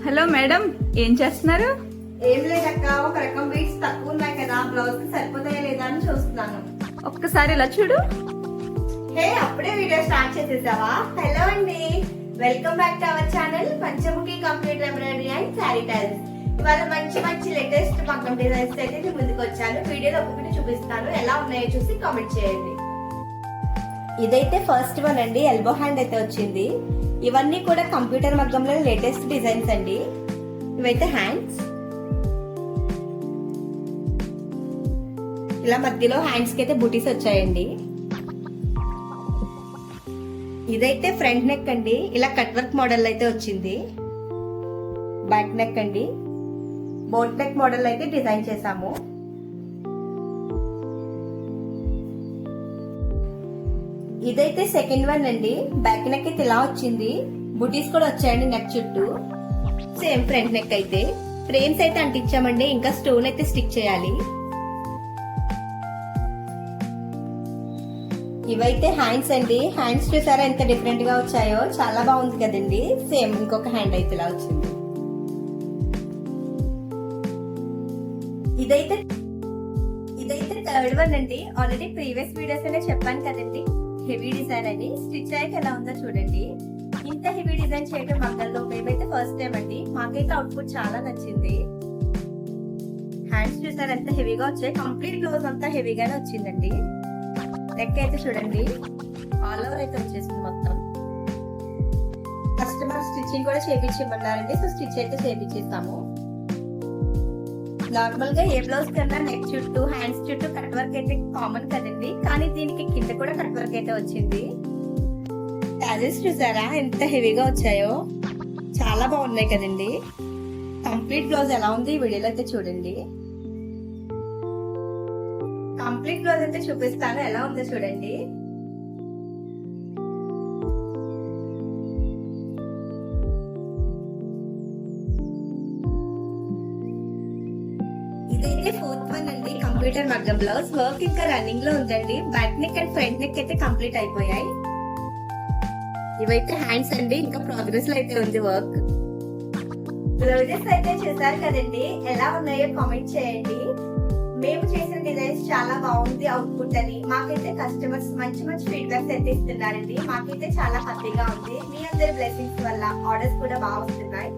Hello madam, ఏం చేస్తున్నారు? ఏం లేదక్క, ఒక రకం బీట్స్ తక్కువ ఉన్నాయి కదా, బ్లౌజ్ కి సరిపోతాయా లేదా అని చూస్తున్నాను. ఒక్కసారి ఇలా చూడు. హే, అప్పుడే వీడియో స్టార్ట్ చేసేసావా? హలో అండి, welcome back to our channel Panchamukhi complete embroidery and sari tiles. ఇవాళ మంచి మంచి లేటెస్ట్ మగ్గం డిజైన్స్ అయితే నేను ముందుకు వచ్చాను. వీడియోలో ఒక్కొక్కటి చూపిస్తాను, ఎలా ఉన్నాయో చూసి కామెంట్ చేయండి. ఇదైతే ఫస్ట్ వన్ అండి, ఎల్బో హ్యాండ్ అయితే వచ్చింది. ఇవన్నీ కూడా కంప్యూటర్ మగ్గంలో లేటెస్ట్ డిజైన్స్ అండి. ఇవైతే హ్యాండ్స్, ఇలా మధ్యలో హ్యాండ్స్ కి అయితే బూటీస్ వచ్చాయండి. ఇదైతే ఫ్రంట్ నెక్ అండి, ఇలా కట్ వర్క్ మోడల్ అయితే వచ్చింది. బ్యాక్ నెక్ అండి, బోట్ నెక్ మోడల్ అయితే డిజైన్ చేసాము. ఇదైతే సెకండ్ వన్ అండి, బ్యాక్ నెక్ అయితే ఇలా వచ్చింది, బుటీస్ కూడా వచ్చాయండి నెక్ చుట్టూ. సేమ్ ఫ్రంట్ నెక్ అయితే ఫ్రేమ్స్ అయితే అంటించామండి, ఇంకా స్టోన్ అయితే స్టిక్ చేయాలి. ఇవైతే హ్యాండ్స్ అండి, హ్యాండ్స్ చూసారా ఎంత డిఫరెంట్ గా వచ్చాయో, చాలా బాగుంది కదండి. సేమ్ ఇంకొక హ్యాండ్ అయితే ఇలా వచ్చింది. ఇదైతే థర్డ్ వన్ అండి. ఆల్రెడీ ప్రీవియస్ వీడియోస్ అనే చెప్పాను కదండి, హెవీ డిజైన్ అని. స్టిచ్ అయితే ఎలా ఉందో చూడండి. ఇంత హెవీ డిజైన్ చేయడం మగ్గంలో మేమైతే ఫస్ట్ టైం అండి. మాకైతే అవుట్పుట్ చాలా నచ్చింది. హ్యాండ్స్ చూసారు ఎంత హెవీగా వచ్చాయి, కంప్లీట్ బ్లౌజ్ అంతా హెవీగానే వచ్చిందండి. నెక్ అయితే చూడండి, ఆల్ ఓవర్ అయితే వచ్చేసింది మొత్తం. కస్టమర్ స్టిచ్చింగ్ కూడా చేయించమన్నారండి, సో స్టిచ్ అయితే చేయించేస్తాము. నార్మల్ గా ఏ బ్లౌజ్ కన్నా నెక్ చుట్టూ హ్యాండ్స్ చుట్టూ కట్ వర్క్ అయితే కామన్ కదండి, కానీ దీనికి కింద కూడా కట్ వర్క్ అయితే వచ్చింది. టాజెస్ చూసారా ఎంత హెవీగా వచ్చాయో, చాలా బాగున్నాయి కదండి. కంప్లీట్ బ్లౌజ్ ఎలా ఉంది ఈ వీడియోలో అయితే చూడండి. కంప్లీట్ బ్లౌజ్ అయితే చూపిస్తాను, ఎలా ఉందో చూడండి. ఇదైతే ఫోర్త్ వన్ అండి, కంప్యూటర్ మగ్గం బ్లౌజ్. వర్క్ ఇంకా రన్నింగ్ లో ఉందండి. Back neck and front neck అయితే కంప్లీట్ అయిపోయాయి. ఇవైతే హ్యాండ్స్ అండి, ఇంకా ప్రోగ్రెస్ లో అయితే ఉంది వర్క్. బ్లౌజెస్ అయితే చూసారు కదండి, ఎలా ఉన్నాయో కామెంట్ చేయండి. మేము చేసిన డిజైన్స్ చాలా బాగుంది అవుట్పుట్ అని మాకైతే కస్టమర్స్ మంచి మంచి ఫీడ్బ్యాక్స్ అయితే ఇస్తున్నారండి. మాకైతే చాలా హ్యాపీగా ఉంది. మీ అందరి బ్లెస్సింగ్స్ వల్ల ఆర్డర్స్ కూడా బాగా వస్తున్నాయి.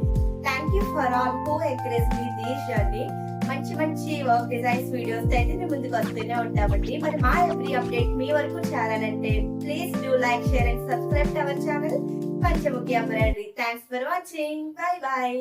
Thank you for all who encourage me this journey. మంచి మంచి వర్క్ డిజైన్స్ వీడియోస్ అయితే మేము ముందుకు వస్తూనే ఉంటామండి. మరి మా ఎవ్రీ అప్డేట్ మీ వరకు చేరాలంటే please do like, share and subscribe to our channel Panchamukhi embroidery. Thanks for watching. Bye bye.